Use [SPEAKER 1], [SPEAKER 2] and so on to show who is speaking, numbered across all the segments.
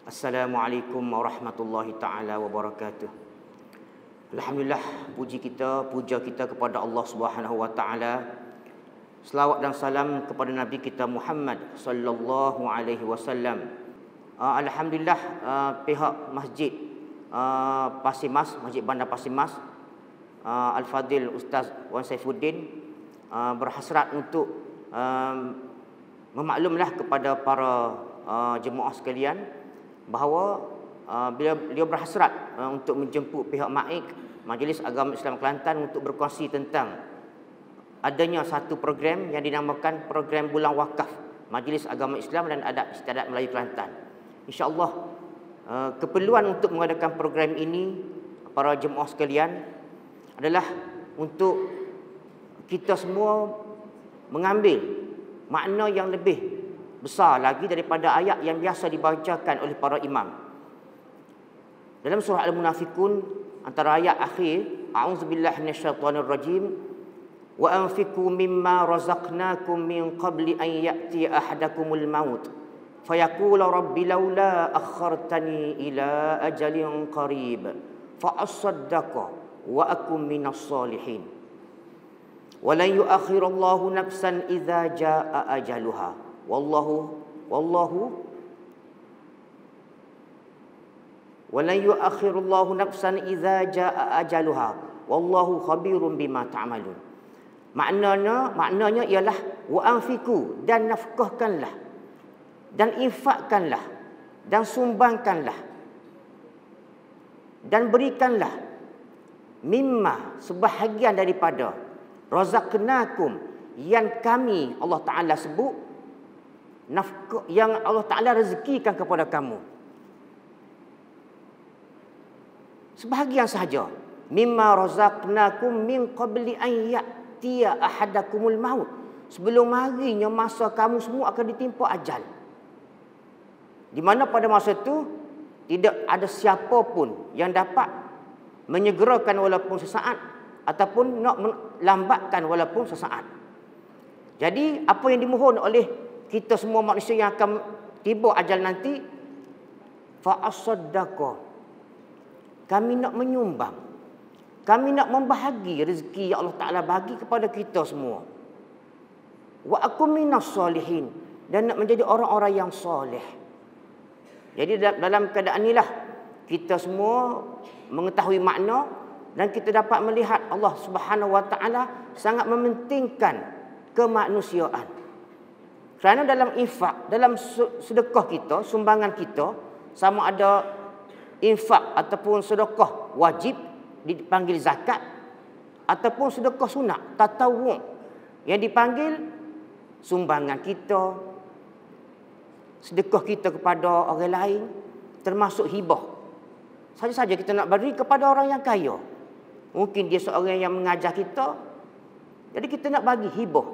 [SPEAKER 1] Assalamualaikum warahmatullahi taala wabarakatuh. Alhamdulillah, puja kita kepada Allah Subhanahu wa taala. Selawat dan salam kepada Nabi kita Muhammad sallallahu alaihi wasallam. Alhamdulillah, pihak Masjid Pasir Mas, Masjid Bandar Pasir Mas, Al-Fadil Ustaz Wan Saifuddin berhasrat untuk memaklumlah kepada para jemaah sekalian bahawa beliau berhasrat untuk menjemput pihak MAIK, Majlis Agama Islam Kelantan, untuk berkongsi tentang adanya satu program yang dinamakan program Bulan Wakaf Majlis Agama Islam dan Adat Istiadat Melayu Kelantan. InsyaAllah keperluan untuk mengadakan program ini, para jemaah sekalian, adalah untuk kita semua mengambil makna yang lebih besar lagi daripada ayat yang biasa dibacakan oleh para imam. Dalam surah Al-Munafiqun, antara ayat akhir, a'udzubillahi minasyaitonirrajim, wa anfiqu mimma razaqnakum min qabli an ya'ti ahadakumul maut fayaqula rabbi laula akhartani ila ajalin qarib fa asaddaqa wa akum minas solihin wa lan yu'akhirallahu nafsan idza jaa ajaluha wallahu walan yu'akhirullahu nafsan idza jaa ajaluha wallahu khabirun bima ta'malun. Maknanya ialah wa anfiqu, dan nafkahkanlah, dan infakkanlah, dan sumbangkanlah, dan berikanlah mimma, sebahagian daripada, razaqnakum, yang kami Allah Ta'ala sebut, nafkah yang Allah Ta'ala rezekikan kepada kamu. Sebahagian sahaja. Mimma razaqnakum min qabli an ya'tiya ahadakumul maut. Sebelum harinya masa kamu semua akan ditimpa ajal. Di mana pada masa itu tidak ada siapa pun yang dapat menyegerakan walaupun sesaat ataupun nak melambatkan walaupun sesaat. Jadi apa yang dimohon oleh kita semua manusia yang akan tiba ajal nanti, fa asaddaqa, kami nak menyumbang, kami nak membahagi rezeki yang Allah Ta'ala bagi kepada kita semua. Wa akum minas solihin, dan nak menjadi orang-orang yang soleh. Jadi dalam keadaan inilah kita semua mengetahui makna, dan kita dapat melihat Allah Subhanahu wa Ta'ala sangat mementingkan kemanusiaan. Kerana dalam infak, dalam sedekah kita, sumbangan kita, sama ada infak ataupun sedekah wajib dipanggil zakat, ataupun sedekah sunat, tatawwu', yang dipanggil sumbangan kita, sedekah kita kepada orang lain, termasuk hibah. Saja-saja kita nak beri kepada orang yang kaya. Mungkin dia seorang yang mengajar kita, jadi kita nak bagi hibah,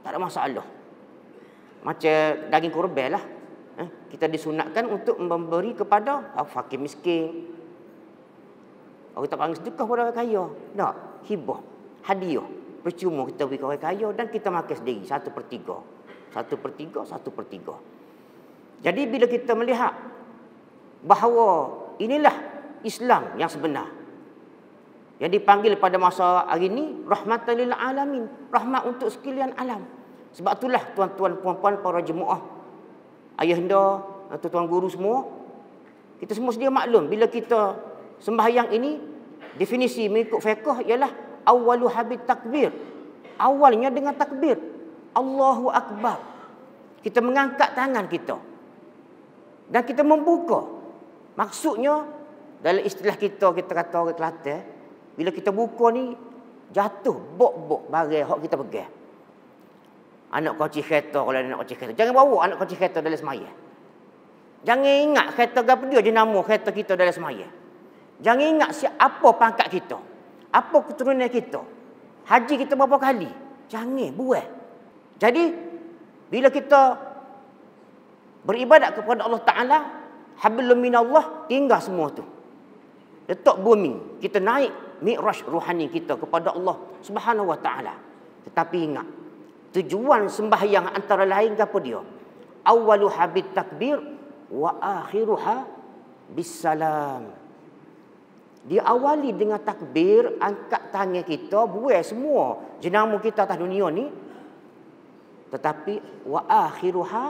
[SPEAKER 1] tak ada masalah. Macam daging kurban lah. Kita disunatkan untuk memberi kepada fakir miskin. Orang tak panggil sedekah pada orang kaya. Tak, hibah, hadiah. Percuma kita beri kepada orang kaya dan kita makan sendiri 1/3. 1/3, 1/3. Jadi bila kita melihat bahawa inilah Islam yang sebenar, yang dipanggil pada masa hari ini rahmatan lil alamin, rahmat untuk sekalian alam. Sebab itulah tuan-tuan, puan-puan, para jemaah, ayahanda, tuan-tuan guru semua, kita semua sedia maklum bila kita sembahyang ini, definisi mengikut fiqh ialah awwalu habit takbir. Awalnya dengan takbir, Allahu Akbar. Kita mengangkat tangan kita dan kita membuka. Maksudnya dalam istilah kita kata orang Kelantan, bila kita buka ni jatuh bok-bok barang hak kita pegang. Anak kunci kereta, kalau ada anak kunci kereta, jangan bawa anak kunci kereta dalam semaya. Jangan ingat kereta gapo dia je nama kereta kita dalam semaya. Jangan ingat siapa pangkat kita, apa keturunan kita, haji kita berapa kali. Jangan buat. Jadi bila kita beribadat kepada Allah Ta'ala, hablum minallah, tinggal semua tu. Letak bumi, kita naik mi'raj ruhani kita kepada Allah Subhanahu wa Ta'ala. Tetapi ingat, tujuan sembahyang antara lain apa dia? Awwalu habit takbir, wa akhiruha bisalam. Diawali dengan takbir, angkat tangan kita, buai semua jenama kita atas dunia ni. Tetapi wa akhiruha,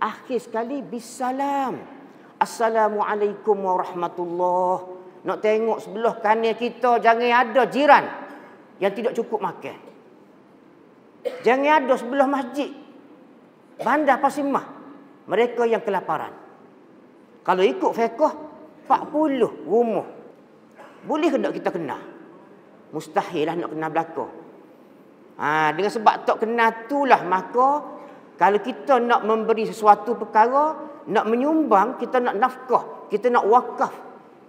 [SPEAKER 1] akhir sekali bisalam. Assalamualaikum warahmatullahi. Nak tengok sebelah kanan kita jangan ada jiran yang tidak cukup makan. Jangan ada sebelah masjid bandar Pasimah mereka yang kelaparan. Kalau ikut fiqh 40 rumah. Boleh ke tak kita kenal? Mustahil lah nak kenal belaka. Dengan sebab tak kenal itulah maka kalau kita nak memberi sesuatu perkara, nak menyumbang, kita nak nafkah, kita nak wakaf,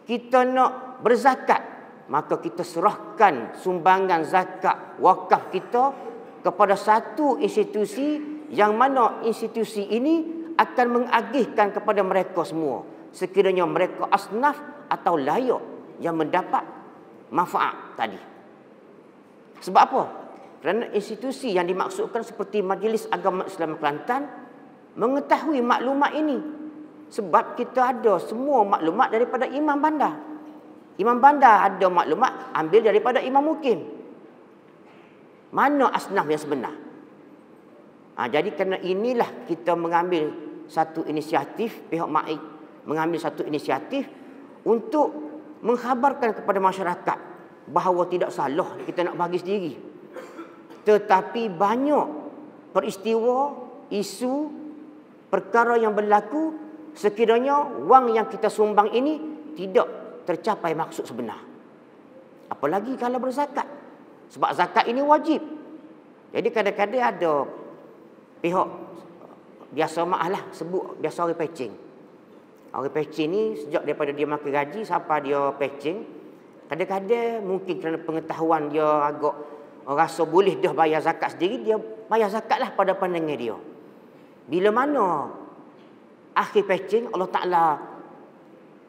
[SPEAKER 1] kita nak berzakat, maka kita serahkan sumbangan zakat, wakaf kita kepada satu institusi yang mana institusi ini akan mengagihkan kepada mereka semua. Sekiranya mereka asnaf atau layak yang mendapat manfaat tadi. Sebab apa? Kerana institusi yang dimaksudkan seperti Majlis Agama Islam Kelantan mengetahui maklumat ini. Sebab kita ada semua maklumat daripada Imam Bandar. Imam Bandar ada maklumat ambil daripada Imam Mukim. Mana asnaf yang sebenar? Jadi kerana inilah kita mengambil satu inisiatif, pihak MAIK mengambil satu inisiatif untuk mengkhabarkan kepada masyarakat bahawa tidak salah kita nak bagi sendiri. Tetapi banyak peristiwa, isu, perkara yang berlaku sekiranya wang yang kita sumbang ini tidak tercapai maksud sebenar. Apalagi kalau berzakat. Sebab zakat ini wajib. Jadi kadang-kadang ada pihak biasa maaflah sebut biasa orang pecing. Orang pecing ni sejak daripada dia makan gaji sampai dia pecing, kadang-kadang mungkin kerana pengetahuan dia agak rasa boleh dah bayar zakat sendiri, dia bayar zakatlah pada pandangan dia. Bila mana akhir pecing, Allah Ta'ala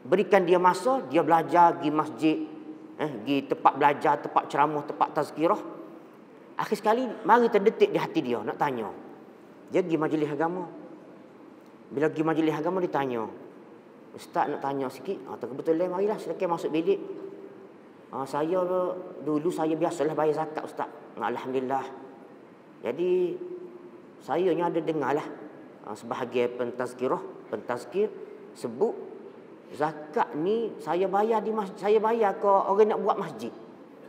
[SPEAKER 1] berikan dia masa, dia belajar, pergi masjid, pergi tempat belajar, tempat ceramah, tempat tazkirah. Akhir sekali, mari terdetik di hati dia, nak tanya. Dia pergi majlis agama. Bila pergi majlis agama, dia tanya, Ustaz nak tanya sikit. Kebetulan marilah silakan masuk bilik. Saya dulu saya biasalah bayar zakat Ustaz. Alhamdulillah. Jadi saya ni ada dengarlah sebahagian pentazkir sebut zakat ni saya bayar di masjid, saya bayar ke orang nak buat masjid.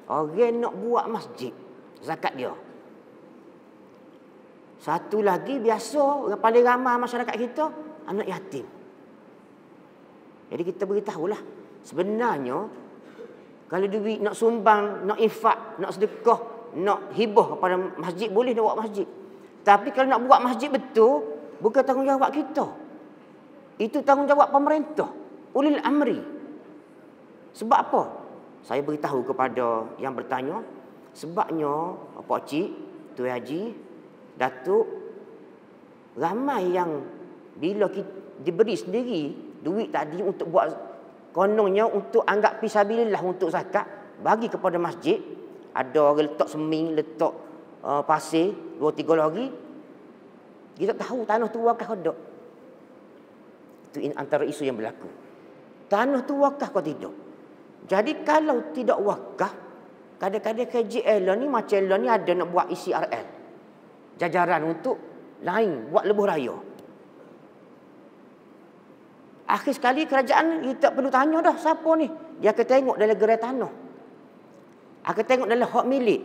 [SPEAKER 1] Orang nak buat masjid zakat dia. Satu lagi biasa orang paling ramai masyarakat kita anak yatim. Jadi kita beritahulah sebenarnya kalau duit nak sumbang, nak infak, nak sedekah, nak hibah kepada masjid boleh nak buat masjid. Tapi kalau nak buat masjid betul bukan tanggungjawab kita. Itu tanggungjawab pemerintah, ulil amri. Sebab apa? Saya beritahu kepada yang bertanya, sebabnya Pak Cik, Tuan Haji, Datuk, ramai yang bila kita diberi sendiri duit tadi untuk buat kononnya untuk anggap fisabilillah untuk zakat, bagi kepada masjid, ada orang letak seming, letak pasir 2-3 lagi, kita tahu tanah tu wakaf ke tak. Itu antara isu yang berlaku. Tanah tu wakaf ke tidak. Jadi kalau tidak wakaf, kadang-kadang KJL ni macam ni ada nak buat ICRL, jajaran untuk lain buat lebuh raya. Akhir sekali kerajaan kita perlu tanya dah siapa ni. Dia akan tengok dalam gerai tanah, akan tengok dalam hak milik.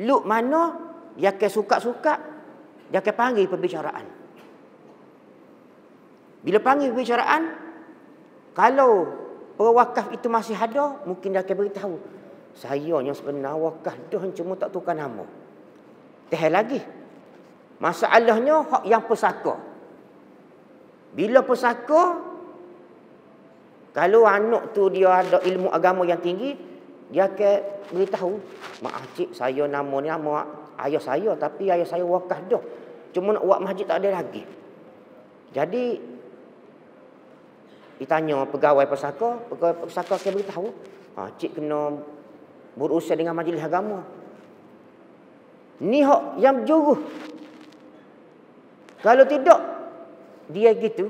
[SPEAKER 1] Luk mana dia akan suka-suka, dia akan panggil perbicaraan. Bila panggil perbicaraan, kalau pewakaf itu masih ada, mungkin dia akan beritahu, saya yang sebenar wakaf dah cuma tak tukar nama. Teh lagi masalahnya hak yang pesaka. Bila pesaka, kalau anak tu dia ada ilmu agama yang tinggi, dia akan beritahu, maaf cik, saya nama ni nama ayah saya, tapi ayah saya wakaf dah, cuma nak buat masjid tak ada lagi. Jadi ditanya pegawai pesaka akan beritahu, cik kena berurusan dengan majlis agama. Ni hak yang berjuruh. Kalau tidak, dia gitu.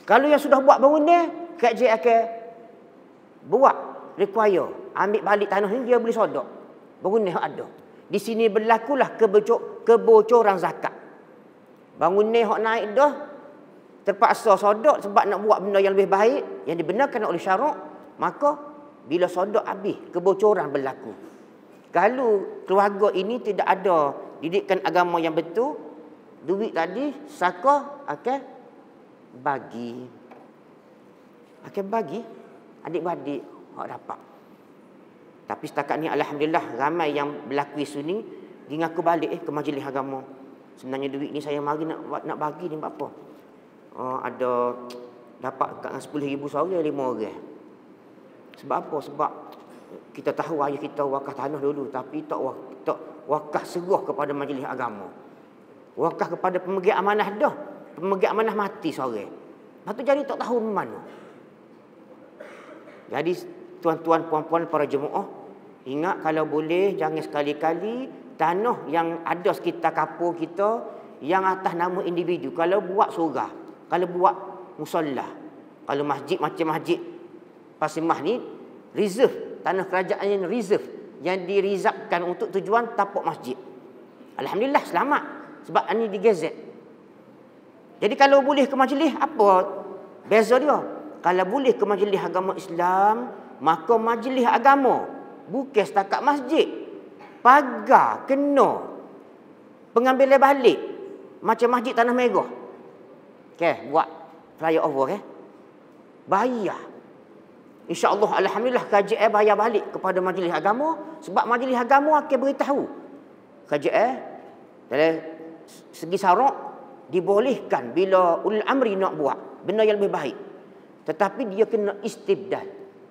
[SPEAKER 1] Kalau yang sudah buat baru ni, KJ akan buat require ambil balik tanah ni, dia boleh sodok. Baru ni ada. Di sini berlakulah kebocoran zakat. Bangun ni hak naik dah, terpaksa sodok sebab nak buat benda yang lebih baik, yang dibenarkan oleh syarak, maka bila sodok habis, kebocoran berlaku. Kalau keluarga ini tidak ada didikan agama yang betul, duit tadi saka akan bagi. Akan bagi adik-beradik hak dapat. Tapi setakat ni alhamdulillah ramai yang berlaku isu ni dia ngaku balik ke majlis agama. Sebenarnya duit ni saya mari nak bagi ni buat apa? Ada dapat kat 10,000 seorang 5 orang. Sebab apa? Sebab kita tahu ayah kita wakaf tanah dulu tapi tak wakaf serah kepada majlis agama. Wakaf kepada pemegang amanah dah. Pemegang amanah mati seorang. Lepas tu jadi tak tahu mana. Jadi tuan-tuan puan-puan para jemaah, ingat kalau boleh jangan sekali-kali tanah yang ada sekitar kapur kita yang atas nama individu. Kalau buat surah, kalau buat musalla, kalau masjid macam masjid Pasimah ni reserve, tanah kerajaan yang reserve, yang dirizabkan untuk tujuan tapak masjid. Alhamdulillah selamat sebab ini digazet. Jadi kalau boleh ke majlis, apa beza dia? Kalau boleh ke majlis agama Islam, maka majlis agama bukan setakat masjid, pagar kena pengambilan balik macam masjid Tanah Merah. Okey, buat flyover bayar. InsyaAllah alhamdulillah KJL bayar balik kepada majlis agama sebab majlis agama akan beritahu KJL dalam segi syarak dibolehkan bila ulul amri nak buat benda yang lebih baik. Tetapi dia kena istibdal.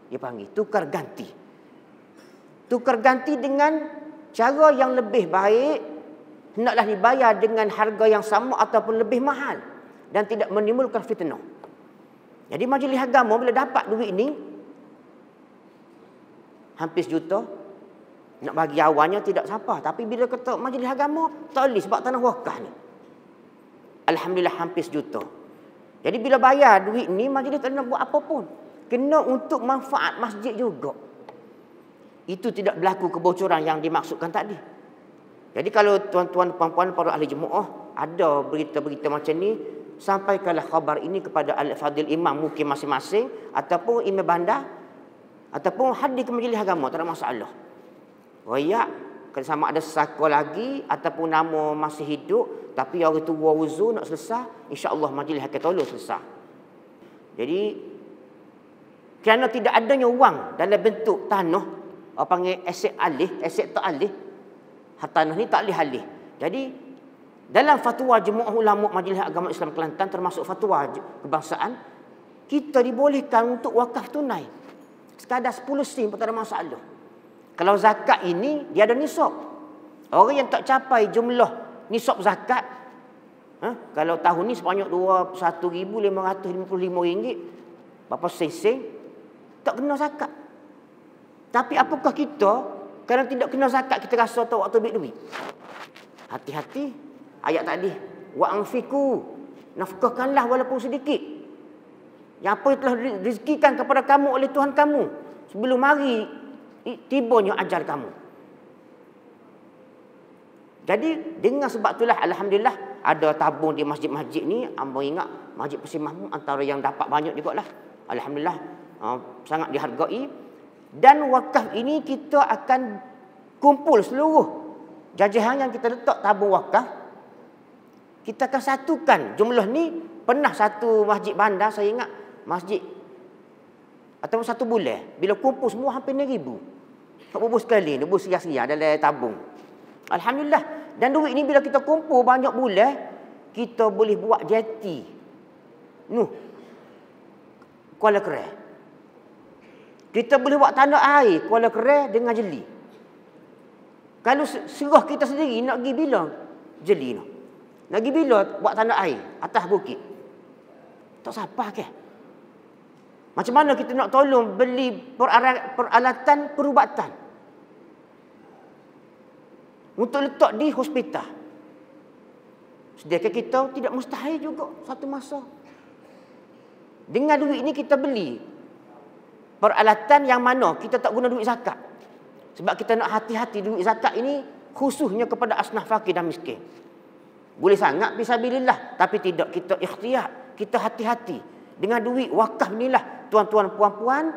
[SPEAKER 1] Dia panggil tukar ganti. Tukar ganti dengan cara yang lebih baik, hendaklah dibayar dengan harga yang sama ataupun lebih mahal dan tidak menimbulkan fitnah. Jadi majlis agama bila dapat duit ni hampir sejuta, nak bagi awalnya tidak siapa, tapi bila kata majlis agama tak boleh sebab tanah wakaf ni. Alhamdulillah hampir sejuta. Jadi bila bayar duit ni majlis tak nak buat apa pun. Kena untuk manfaat masjid juga. Itu tidak berlaku kebocoran yang dimaksudkan tadi. Jadi kalau tuan-tuan puan-puan para ahli jemaah ada berita-berita macam ni, sampaikanlah khabar ini kepada al-fadil imam mungkin masing-masing ataupun imam bandar ataupun hadir ke majlis agama, tak ada masalah. Royak kalau sama ada saka lagi ataupun nama masih hidup tapi orang tua uzur nak selesai, insya-Allah majlis akan tolong selesai. Jadi kerana tidak adanya wang dalam bentuk tanah, apa panggil aset alih, aset tak alih, tanah ni tak alih-alih. Jadi dalam fatwa Jemaah Ulama Majlis Agama Islam Kelantan termasuk fatwa kebangsaan, kita dibolehkan untuk wakaf tunai. Sekadar 10 sen pun tak ada masalah. Kalau zakat ini dia ada nisab. Orang yang tak capai jumlah nisab zakat, kalau tahun ni sebanyak RM1,555, berapa sen, tak kena zakat. Tapi apakah kita kalau tidak kena zakat kita rasa tak waktu duit? Hati-hati ayat tadi, wa anfiku, nafkahkanlah walaupun sedikit. Yang apa yang telah direzekikan kepada kamu oleh Tuhan kamu sebelum mari tibanya ajal kamu. Jadi dengan sebab itulah alhamdulillah ada tabung di masjid-masjid ni. Amba ingat Masjid Pasimah antara yang dapat banyak jugalah. Alhamdulillah sangat dihargai. Dan wakaf ini kita akan kumpul seluruh jajahan yang kita letak tabung wakaf. Kita akan satukan jumlah ni. Pernah satu masjid bandar saya ingat masjid ataupun satu bulan bila kumpul semua hampir 6,000. Tak bubur sekali, bubur sia-sia dalam tabung. Alhamdulillah. Dan duit ni bila kita kumpul banyak bulan, kita boleh buat jeti. Kuala Kerai. Kita boleh buat tanda air Kuala Kerai dengan jeli. Kalau serah kita sendiri nak pergi bila jeli tu? Nak pergi bila buat tanda air atas bukit? Tak siapa ke? Macam mana kita nak tolong beli peralatan perubatan untuk letak di hospital? Sedangkan kita tidak mustahil juga satu masa. Dengan duit ni kita beli peralatan yang mana kita tak guna duit zakat. Sebab kita nak hati-hati duit zakat ini khususnya kepada asnaf fakir dan miskin. Boleh sangat fisabilillah, tapi tidak kita ikhtiar, kita hati-hati. Dengan duit wakaf inilah tuan-tuan puan-puan,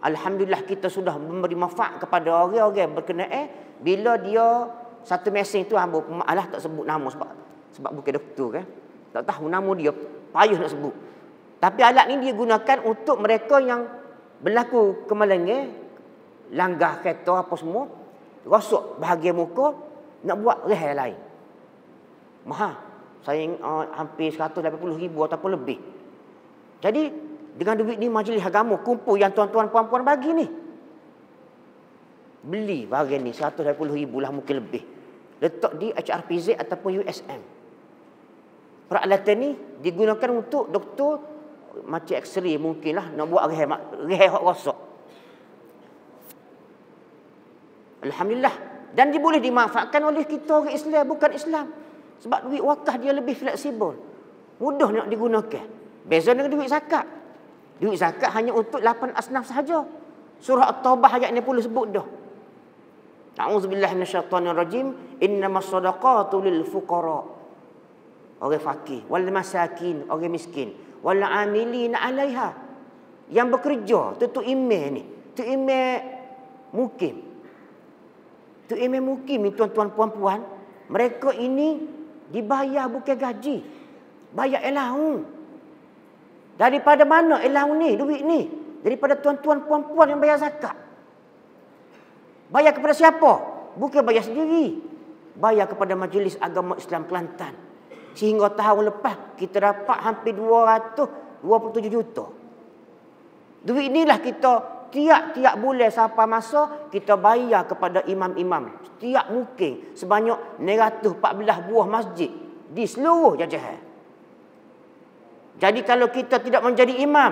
[SPEAKER 1] alhamdulillah kita sudah memberi manfaat kepada orang-orang berkenaan. Bila dia satu mesin tu hamba maaf tak sebut nama sebab bukan doktor kan. Tak tahu nama dia, payah nak sebut. Tapi alat ni dia gunakan untuk mereka yang berlaku kemalangan, langgar kereta apa semua, rosok bahagian muka, nak buat rehat lain. Mahal. Saya hampir 180,000 ataupun lebih. Jadi dengan duit ni majlis agama kumpul yang tuan-tuan puan-puan bagi ni. Beli barang ni 180,000 lah mungkin lebih. Letak di HRPZ ataupun USM. Peralatan ni digunakan untuk doktor macam X-ray mungkinlah nak buat rehat rosok. Alhamdulillah. Dan dia boleh dimanfaatkan oleh kita orang Islam, bukan Islam. Sebab duit wakaf dia lebih fleksibel. Mudah nak digunakan. Beza dengan duit zakat. Duit zakat hanya untuk 8 asnaf sahaja. Surah At-Taubah ayat 60 sebut dah. A'udzubillahi minasyaitonirrajim. Innamas shadaqatu lil fuqara. Orang fakir, wal masakin, orang miskin, wal amilina 'alaiha. Yang bekerja, tu email ni. Tu email mukim. Tu email mukim ni tuan-tuan puan-puan, mereka ini dibayar bukan gaji. Bayar allowance. Daripada mana allowance ni, duit ni? Daripada tuan-tuan puan-puan yang bayar zakat. Bayar kepada siapa? Bukan bayar sendiri. Bayar kepada Majlis Agama Islam Kelantan. Sehingga tahun lepas kita dapat hampir 227 juta. Duit inilah kita tiap-tiap bulan sampai masa kita bayar kepada imam-imam. Setiap mungkin sebanyak 914 buah masjid di seluruh jajahan. Jadi kalau kita tidak menjadi imam,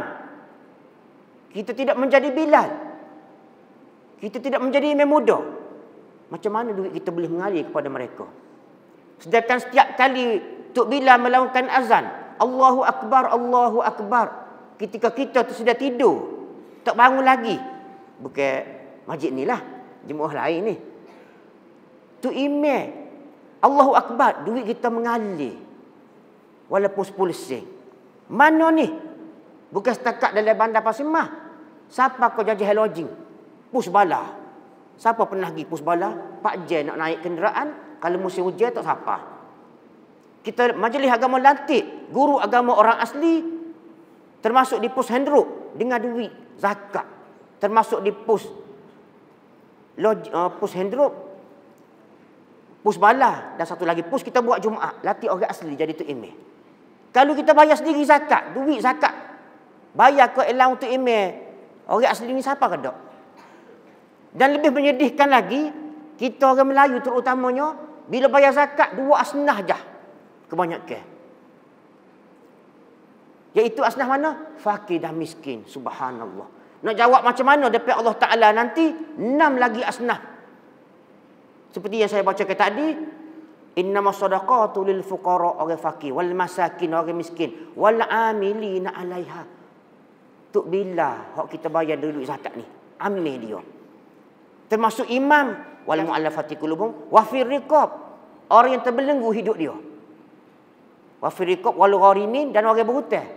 [SPEAKER 1] kita tidak menjadi Bilal, kita tidak menjadi imam muda, macam mana duit kita boleh mengalir kepada mereka? Sedangkan setiap kali Tok Bilal melakukan azan, Allahu Akbar, Allahu Akbar, ketika kita tu sudah tidur, tak bangun lagi. Bukan masjid ni lah, jemaah lain ni. Tu email, Allahu Akbar, duit kita mengalir. Walaupun 10 sen. Mana ni? Bukan setakat dalam bandar Pasir Mas. Siapa kau jajah lodging? Pusbala. Siapa pernah pergi Pusbala? Pak Jen nak naik kenderaan, kalau musim hujan tak siapa. Kita majlis agama lantik, guru agama orang asli, termasuk di pos Hendruk dengan duit zakat. Termasuk di pos Hendruk, pos Bala, dan satu lagi pos kita buat Jumaat, latih orang asli jadi tu email. Kalau kita bayar sendiri zakat, duit zakat, bayar ke elang untuk email, orang asli ni siapa ke tak? Dan lebih menyedihkan lagi, kita orang Melayu terutamanya, bila bayar zakat, 2 asnaf je kebanyakan. Iaitu asnaf mana? Fakir dan miskin. Subhanallah. Nak jawab macam mana daripada Allah Ta'ala nanti, 6 lagi asnaf. Seperti yang saya bacakan tadi, innamas shadaqatu lil fuqara, orang fakir, wal masakin, orang miskin, wal amilina 'alaiha. Tok bila hak kita bayar dulu zakat ni, amil dia. Termasuk imam, wal mu'allafati qulubuhum, wa fir riqab, orang yang terbelenggu hidup dia. Wa fir riqab wal gharimin, dan orang berhutang.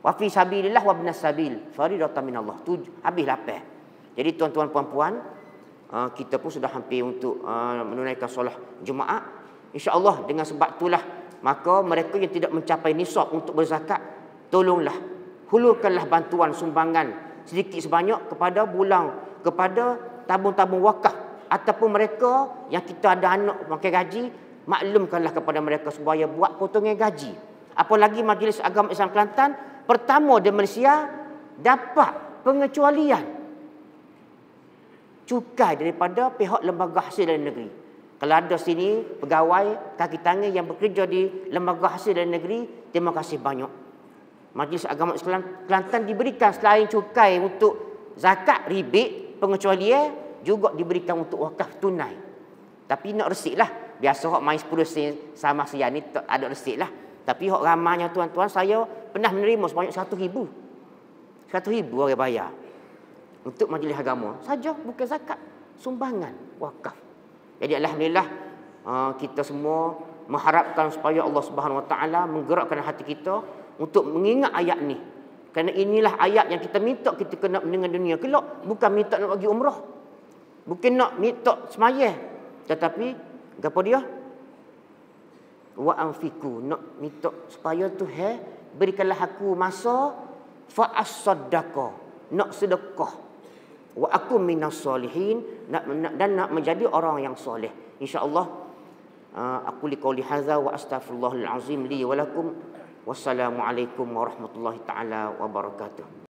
[SPEAKER 1] Wa fi sabilillah wa ibnas sabil, faridatan minallah. Tu habis lapar. Jadi tuan-tuan puan-puan, kita pun sudah hampir untuk menunaikan solat Jumaat. InsyaAllah dengan sebab itulah, maka mereka yang tidak mencapai nisab untuk berzakat, tolonglah, hulurkanlah bantuan sumbangan sedikit sebanyak kepada kepada tabung-tabung wakaf, ataupun mereka yang kita ada anak makan gaji, maklumkanlah kepada mereka supaya buat potongan gaji. Apalagi Majlis Agama Islam Kelantan pertama di Malaysia dapat pengecualian cukai daripada pihak lembaga hasil dalam negeri. Kalau ada sini pegawai kaki tangan yang bekerja di lembaga hasil dalam negeri, terima kasih banyak. Majlis Agama Islam Kelantan diberikan selain cukai untuk zakat, ribet, pengecualian, juga diberikan untuk wakaf tunai. Tapi nak resit lah. Biasa orang main 10 sen sama siang ni tak ada resit lah. Tapi hak ramainya tuan-tuan, saya pernah menerima sebanyak 1,000. 1,000 orang bayar untuk majlis agama saja, bukan zakat, sumbangan wakaf. Jadi alhamdulillah, kita semua mengharapkan supaya Allah Subhanahu Wa Taala menggerakkan hati kita untuk mengingat ayat ni. Kerana inilah ayat yang kita minta kita kena dengan dunia kelak, bukan minta nak pergi umrah. Bukan nak minta semaya, tetapi gapo dia? Wa anfiku, nak minta supaya Tuhan berikanlah aku masa fa as-sadaqah, nak sedekah. Wa aku minas solihin, dan nak menjadi orang yang soleh. Insya-Allah aku liqauli hadza wa astaghfirullahal azim li wa lakum. Wassalamualaikum warahmatullahi taala wabarakatuh.